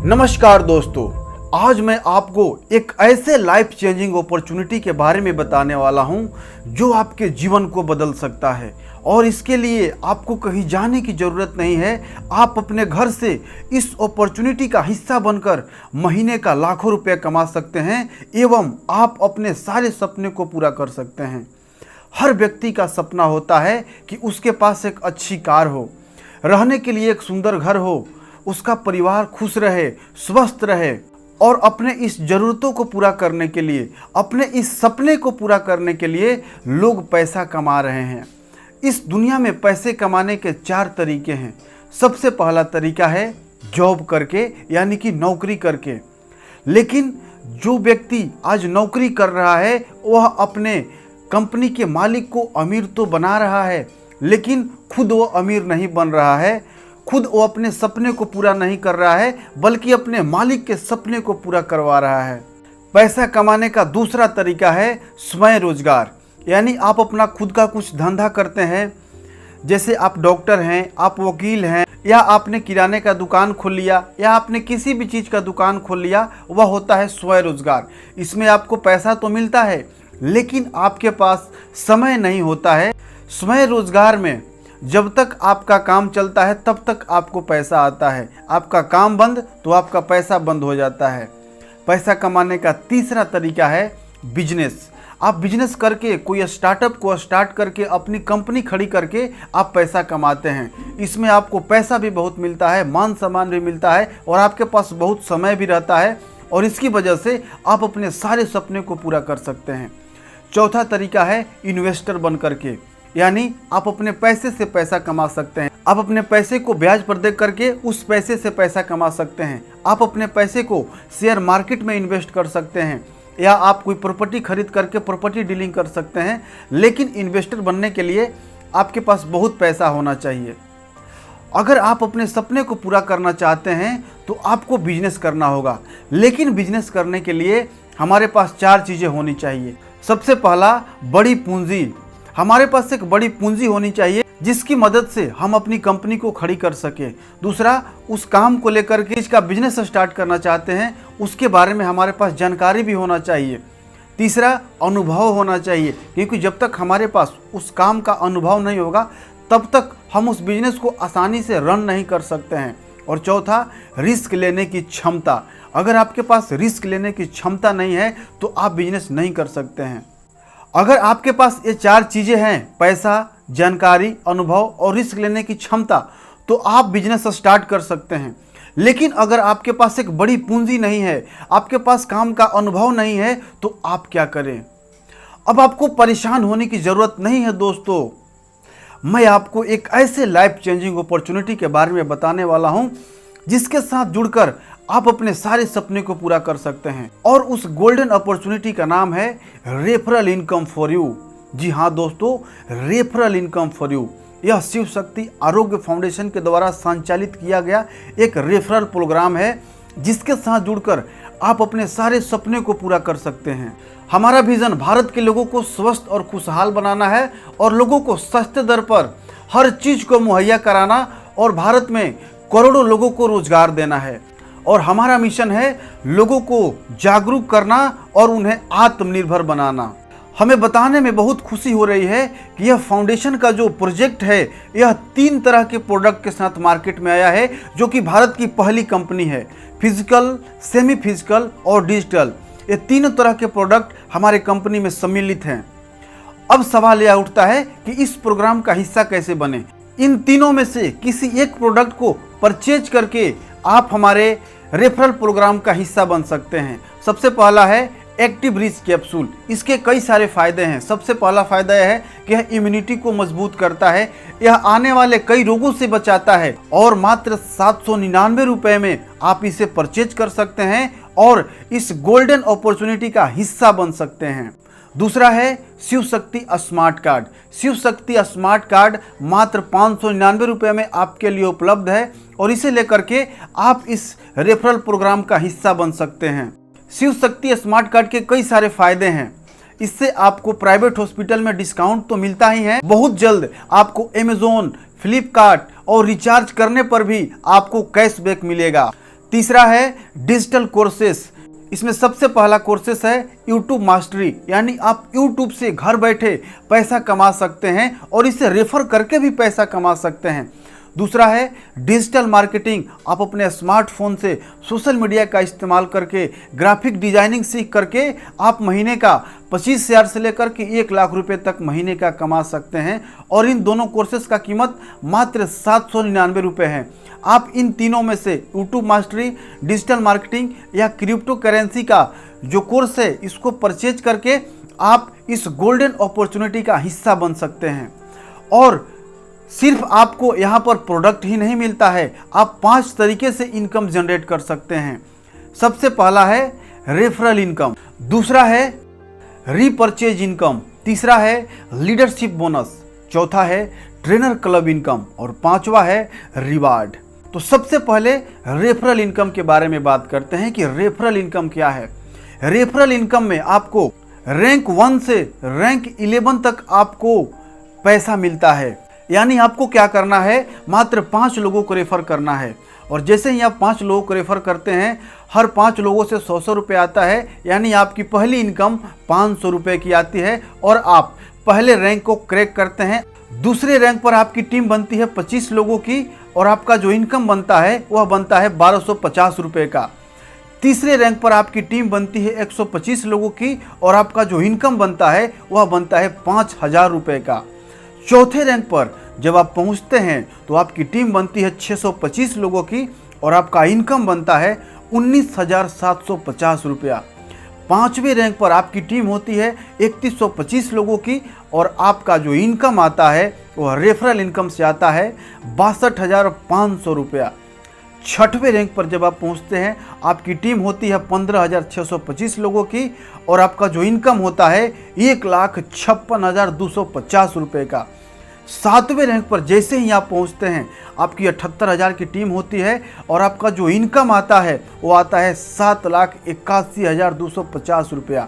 नमस्कार दोस्तों, आज मैं आपको एक ऐसे लाइफ चेंजिंग अपॉर्चुनिटी के बारे में बताने वाला हूं जो आपके जीवन को बदल सकता है। और इसके लिए आपको कहीं जाने की ज़रूरत नहीं है। आप अपने घर से इस अपॉर्चुनिटी का हिस्सा बनकर महीने का लाखों रुपए कमा सकते हैं एवं आप अपने सारे सपने को पूरा कर सकते हैं। हर व्यक्ति का सपना होता है कि उसके पास एक अच्छी कार हो, रहने के लिए एक सुंदर घर हो, उसका परिवार खुश रहे, स्वस्थ रहे। और अपने इस ज़रूरतों को पूरा करने के लिए, अपने इस सपने को पूरा करने के लिए लोग पैसा कमा रहे हैं। इस दुनिया में पैसे कमाने के 4 तरीके हैं। सबसे पहला तरीका है जॉब करके, यानी कि नौकरी करके। लेकिन जो व्यक्ति आज नौकरी कर रहा है वह अपने कंपनी के मालिक को अमीर तो बना रहा है, लेकिन खुद वो अमीर नहीं बन रहा है। खुद वो अपने सपने को पूरा नहीं कर रहा है, बल्कि अपने मालिक के सपने को पूरा करवा रहा है। पैसा कमाने का दूसरा तरीका है स्वयं रोजगार, यानी आप अपना खुद का कुछ धंधा करते हैं। जैसे आप डॉक्टर हैं, आप वकील हैं, या आपने किराने का दुकान खोल लिया, या आपने किसी भी चीज़ का दुकान खोल लिया, वह होता है स्वयं रोजगार। इसमें आपको पैसा तो मिलता है, लेकिन आपके पास समय नहीं होता है। स्वयं रोजगार में जब तक आपका काम चलता है तब तक आपको पैसा आता है, आपका काम बंद तो आपका पैसा बंद हो जाता है। पैसा कमाने का तीसरा तरीका है बिजनेस। आप बिजनेस करके, कोई स्टार्टअप को स्टार्ट करके, अपनी कंपनी खड़ी करके आप पैसा कमाते हैं। इसमें आपको पैसा भी बहुत मिलता है, मान सम्मान भी मिलता है, और आपके पास बहुत समय भी रहता है, और इसकी वजह से आप अपने सारे सपने को पूरा कर सकते हैं। चौथा तरीका है इन्वेस्टर बन करके, यानी आप अपने पैसे से पैसा कमा सकते हैं। आप अपने पैसे को ब्याज पर दे करके उस पैसे से पैसा कमा सकते हैं। आप अपने पैसे को शेयर मार्केट में इन्वेस्ट कर सकते हैं, या आप कोई प्रॉपर्टी खरीद करके प्रॉपर्टी डीलिंग कर सकते हैं। लेकिन इन्वेस्टर बनने के लिए आपके पास बहुत पैसा होना चाहिए। अगर आप अपने सपने को पूरा करना चाहते हैं तो आपको बिजनेस करना होगा। लेकिन बिजनेस करने के लिए हमारे पास 4 चीज़ें होनी चाहिए। सबसे पहला, बड़ी पूंजी। हमारे पास एक बड़ी पूंजी होनी चाहिए जिसकी मदद से हम अपनी कंपनी को खड़ी कर सके। दूसरा, उस काम को लेकर के इसका बिजनेस स्टार्ट करना चाहते हैं उसके बारे में हमारे पास जानकारी भी होना चाहिए। तीसरा, अनुभव होना चाहिए, क्योंकि जब तक हमारे पास उस काम का अनुभव नहीं होगा तब तक हम उस बिजनेस को आसानी से रन नहीं कर सकते हैं। और चौथा, रिस्क लेने की क्षमता। अगर आपके पास रिस्क लेने की क्षमता नहीं है तो आप बिजनेस नहीं कर सकते हैं। अगर आपके पास ये 4 चीज़ें हैं, पैसा, जानकारी, अनुभव और रिस्क लेने की क्षमता, तो आप बिजनेस स्टार्ट कर सकते हैं। लेकिन अगर आपके पास एक बड़ी पूंजी नहीं है, आपके पास काम का अनुभव नहीं है, तो आप क्या करें? अब आपको परेशान होने की ज़रूरत नहीं है दोस्तों। मैं आपको एक ऐसे लाइफ चेंजिंग अपॉर्चुनिटी के बारे में बताने वाला हूं जिसके साथ जुड़कर आप अपने सारे सपने को पूरा कर सकते हैं। और उस गोल्डन अपॉर्चुनिटी का नाम है रेफरल इनकम फॉर यू। जी हाँ दोस्तों, रेफरल इनकम फॉर यू। यह शिव शक्ति आरोग्य फाउंडेशन के द्वारा संचालित किया गया एक रेफरल प्रोग्राम है जिसके साथ जुड़कर आप अपने सारे सपने को पूरा कर सकते हैं। हमारा विजन भारत के लोगों को स्वस्थ और खुशहाल बनाना है, और लोगों को सस्ते दर पर हर चीज़ को मुहैया कराना, और भारत में करोड़ों लोगों को रोजगार देना है। और हमारा मिशन है लोगों को जागरूक करना और उन्हें आत्मनिर्भर बनाना। हमें बताने में बहुत खुशी हो रही है कि यह फाउंडेशन का जो प्रोजेक्ट है, यह 3 तरह के प्रोडक्ट के साथ मार्केट में आया है, जो कि भारत की पहली कंपनी है। फिजिकल, सेमी फिजिकल और डिजिटल, ये 3 तरह के प्रोडक्ट हमारे कंपनी में सम्मिलित हैं। अब सवाल यह उठता है कि इस प्रोग्राम का हिस्सा कैसे बने। इन तीनों में से किसी एक प्रोडक्ट को परचेज करके आप हमारे रेफरल प्रोग्राम का हिस्सा बन सकते हैं। सबसे पहला है एक्टिव रिच कैप्सूल। इसके कई सारे फायदे हैं। सबसे पहला फायदा यह है कि यह इम्यूनिटी को मजबूत करता है, यह आने वाले कई रोगों से बचाता है, और मात्र 799 रुपये में आप इसे परचेज कर सकते हैं और इस गोल्डन अपॉर्चुनिटी का हिस्सा बन सकते हैं। दूसरा है Shiv Shakti smart card. Shiv Shakti smart card मात्र 599 रुपये में आपके लिए उपलब्ध है, और इसे लेकर के आप इस रेफरल प्रोग्राम का हिस्सा बन सकते हैं। शिव शक्ति स्मार्ट कार्ड के कई सारे फायदे हैं। इससे आपको प्राइवेट हॉस्पिटल में डिस्काउंट तो मिलता ही है, बहुत जल्द आपको अमेज़न, फ्लिपकार्ट और रिचार्ज करने पर भी आपको कैशबैक मिलेगा। तीसरा है डिजिटल कोर्सेस। इसमें सबसे पहला कोर्सेस है यूट्यूब मास्टरी, यानी आप यूट्यूब से घर बैठे पैसा कमा सकते हैं और इसे रेफर करके भी पैसा कमा सकते हैं। दूसरा है डिजिटल मार्केटिंग। आप अपने स्मार्टफोन से सोशल मीडिया का इस्तेमाल करके ग्राफिक डिजाइनिंग सीख करके आप महीने का 25,000 से लेकर के 1 लाख रुपए तक महीने का कमा सकते हैं। और इन दोनों कोर्सेज का कीमत मात्र 799 रुपये है। आप इन तीनों में से यूट्यूब मास्टरी, डिजिटल मार्केटिंग या क्रिप्टो करेंसी का जो कोर्स है इसको परचेज करके आप इस गोल्डन अपॉर्चुनिटी का हिस्सा बन सकते हैं। और सिर्फ आपको यहाँ पर प्रोडक्ट ही नहीं मिलता है, आप 5 तरीके से इनकम जनरेट कर सकते हैं। सबसे पहला है रेफरल इनकम, दूसरा है रीपरचेज इनकम, तीसरा है लीडरशिप बोनस, चौथा है ट्रेनर क्लब इनकम और पांचवा है रिवार्ड। तो सबसे पहले रेफरल इनकम के बारे में बात करते हैं कि रेफरल इनकम क्या है। रेफरल इनकम में आपको रैंक 1 से रैंक 11 तक आपको पैसा मिलता है। यानी आपको क्या करना है, मात्र 5 लोगों को रेफर करना है। और जैसे ही आप 5 लोगों को रेफर करते हैं, हर 5 लोगों से 100 रुपये आता है, यानी आपकी पहली इनकम 500 रुपये की आती है और आप पहले रैंक को क्रैक करते हैं। दूसरे रैंक पर आपकी टीम बनती है 25 लोगों की और आपका जो इनकम बनता है वह बनता है 1250 रुपये का। तीसरे रैंक पर आपकी टीम बनती है 125 लोगों की और आपका जो इनकम बनता है वह बनता है 5000 रुपये का। चौथे रैंक पर जब आप पहुंचते हैं तो आपकी टीम बनती है 625 लोगों की और आपका इनकम बनता है 19,750 रुपया। पांचवें रैंक पर आपकी टीम होती है 3125 लोगों की और आपका जो इनकम आता है वह रेफरल इनकम से आता है 62,500 रुपया। छठवें रैंक पर जब आप पहुंचते हैं आपकी टीम होती है 15,625 लोगों की और आपका जो इनकम होता है 1,56,250 रुपये का। सातवें रैंक पर जैसे ही आप पहुंचते हैं आपकी 78,000 की टीम होती है और आपका जो इनकम आता है वो आता है 7,81,250 रुपया।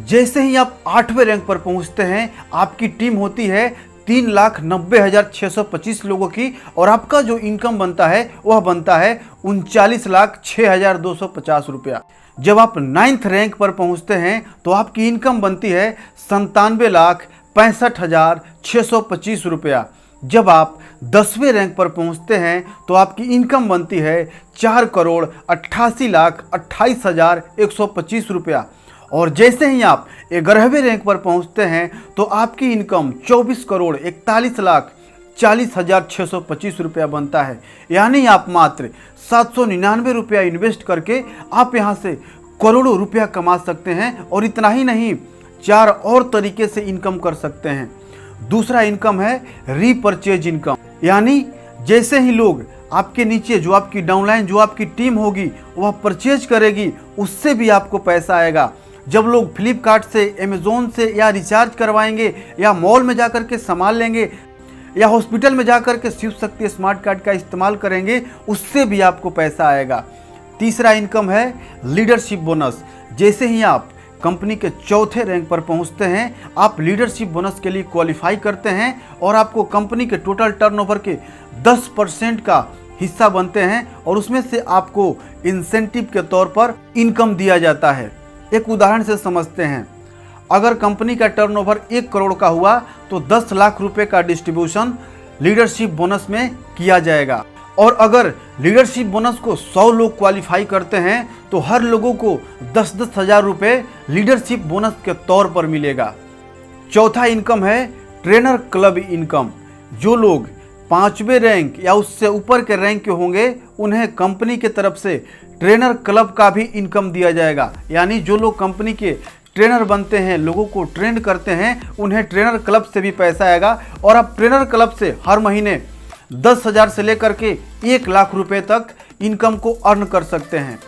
जैसे ही आप 8वें रैंक पर पहुंचते हैं आपकी टीम होती है 3,90,625 लोगों की और आपका जो इनकम बनता है वह बनता है 39,06,250 रुपया। जब आप 9th रैंक पर पहुंचते हैं तो आपकी इनकम बनती है 97,65,625 रुपया। जब आप 10वें रैंक पर पहुंचते हैं तो आपकी इनकम बनती है 4,88,28,125 रुपया। और जैसे ही आप 11वें रैंक पर पहुंचते हैं तो आपकी इनकम 24,41,40,625 रुपया बनता है। यानी आप मात्र 799 रुपया इन्वेस्ट करके आप यहां से करोड़ों रुपया कमा सकते हैं। और इतना ही नहीं, 4 और तरीके से इनकम कर सकते हैं। दूसरा इनकम है रीपरचेज इनकम, यानी जैसे ही लोग आपके नीचे जो आपकी डाउनलाइन जो आपकी टीम होगी वह परचेज करेगी उससे भी आपको पैसा आएगा। जब लोग फ्लिपकार्ट से, अमेज़ोन से या रिचार्ज करवाएंगे या मॉल में जाकर के सामान लेंगे या हॉस्पिटल में जाकर के शिव शक्ति स्मार्ट कार्ड का इस्तेमाल करेंगे उससे भी आपको पैसा आएगा। तीसरा इनकम है लीडरशिप बोनस। जैसे ही आप कंपनी के 4थे रैंक पर पहुंचते हैं आप लीडरशिप बोनस के लिए क्वालिफाई करते हैं और आपको कंपनी के टोटल टर्नओवर के 10% का हिस्सा बनते हैं और उसमें से आपको इंसेंटिव के तौर पर इनकम दिया जाता है। एक उदाहरण से समझते हैं, अगर कंपनी का टर्नओवर 1 करोड़ का हुआ तो 10 लाख रुपए का डिस्ट्रीब्यूशन लीडरशिप बोनस में किया जाएगा। और अगर लीडरशिप बोनस को 100 लोग क्वालिफाई करते हैं तो हर लोगों को 10-10 हज़ार रुपये लीडरशिप बोनस के तौर पर मिलेगा। चौथा इनकम है ट्रेनर क्लब इनकम। जो लोग 5वें रैंक या उससे ऊपर के रैंक के होंगे उन्हें कंपनी के तरफ से ट्रेनर क्लब का भी इनकम दिया जाएगा। यानी जो लोग कंपनी के ट्रेनर बनते हैं, लोगों को ट्रेंड करते हैं, उन्हें ट्रेनर क्लब से भी पैसा आएगा और आप ट्रेनर क्लब से हर महीने 10,000 से लेकर के 1 लाख रुपए तक इनकम को अर्न कर सकते हैं।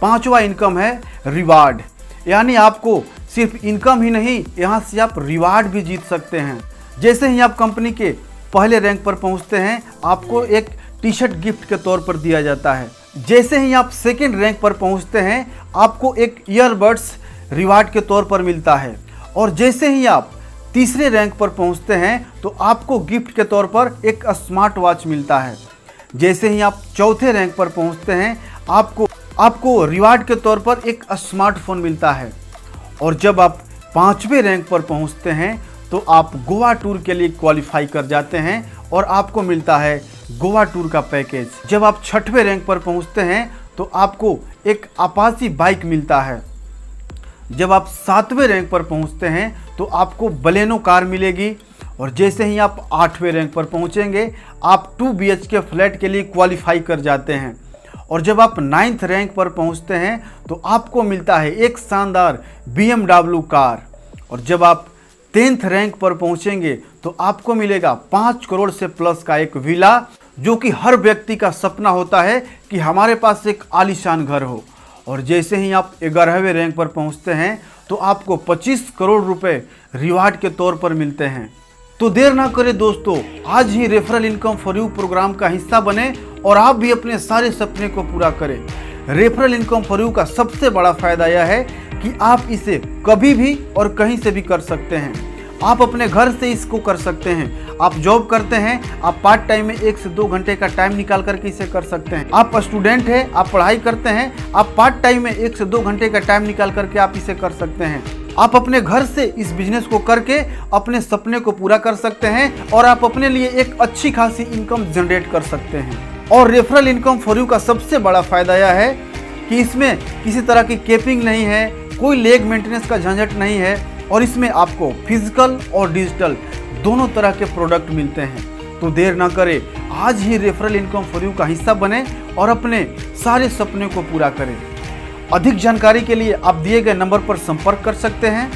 पांचवा इनकम है रिवार्ड, यानी आपको सिर्फ इनकम ही नहीं, यहाँ से आप रिवार्ड भी जीत सकते हैं। जैसे ही आप कंपनी के पहले रैंक पर पहुँचते हैं आपको एक टी-शर्ट गिफ्ट के तौर पर दिया जाता है। जैसे ही आप 2nd रैंक पर पहुँचते हैं आपको एक ईयरबड्स रिवार्ड के तौर पर मिलता है। और जैसे ही आप 3रे रैंक पर पहुंचते हैं तो आपको गिफ्ट के तौर पर एक स्मार्ट वॉच मिलता है। जैसे ही आप 4थे रैंक पर पहुंचते हैं आपको आपको रिवार्ड के तौर पर एक स्मार्टफोन मिलता है। और जब आप 5वें रैंक पर पहुंचते हैं तो आप गोवा टूर के लिए क्वालिफाई कर जाते हैं और आपको मिलता है गोवा टूर का पैकेज। जब आप 6वें रैंक पर पहुंचते हैं तो आपको एक अपाची बाइक मिलता है। जब आप 7वें रैंक पर पहुंचते हैं तो आपको बलेनो कार मिलेगी। और जैसे ही आप 8वें रैंक पर पहुंचेंगे आप 2 BHK फ्लैट के लिए क्वालिफाई कर जाते हैं। और जब आप 9th रैंक पर पहुंचते हैं तो आपको मिलता है एक शानदार BMW कार। और जब आप 10th रैंक पर पहुंचेंगे तो आपको मिलेगा 5 करोड़ से प्लस का एक विला, जो कि हर व्यक्ति का सपना होता है कि हमारे पास एक आलीशान घर हो। और जैसे ही आप 11वें रैंक पर पहुंचते हैं तो आपको 25 करोड़ रुपए रिवार्ड के तौर पर मिलते हैं। तो देर ना करें दोस्तों, आज ही referral income for you program का हिस्सा बने और आप भी अपने सारे सपने को पूरा करें। रेफरल इनकम फॉर यू का सबसे बड़ा फायदा यह है कि आप इसे कभी भी और कहीं से भी कर सकते हैं। आप अपने घर से इसको कर सकते हैं। आप जॉब करते हैं, आप पार्ट टाइम में 1 से 2 घंटे का टाइम निकाल करके इसे कर सकते हैं। आप स्टूडेंट हैं, आप पढ़ाई करते हैं, आप पार्ट टाइम में 1 से 2 घंटे का टाइम निकाल करके आप इसे कर सकते हैं। आप अपने घर से इस बिजनेस को करके अपने सपने को पूरा कर सकते हैं और आप अपने लिए एक अच्छी खासी इनकम जनरेट कर सकते हैं। और रेफरल इनकम फॉर यू का सबसे बड़ा फायदा यह है कि इसमें किसी तरह की कैपिंग नहीं है, कोई लेग मेंटेनेंस का झंझट नहीं है और इसमें आपको फिजिकल और डिजिटल दोनों तरह के प्रोडक्ट मिलते हैं। तो देर ना करें, आज ही रेफरल इनकम फॉर यू का हिस्सा बने और अपने सारे सपने को पूरा करें। अधिक जानकारी के लिए आप दिए गए नंबर पर संपर्क कर सकते हैं।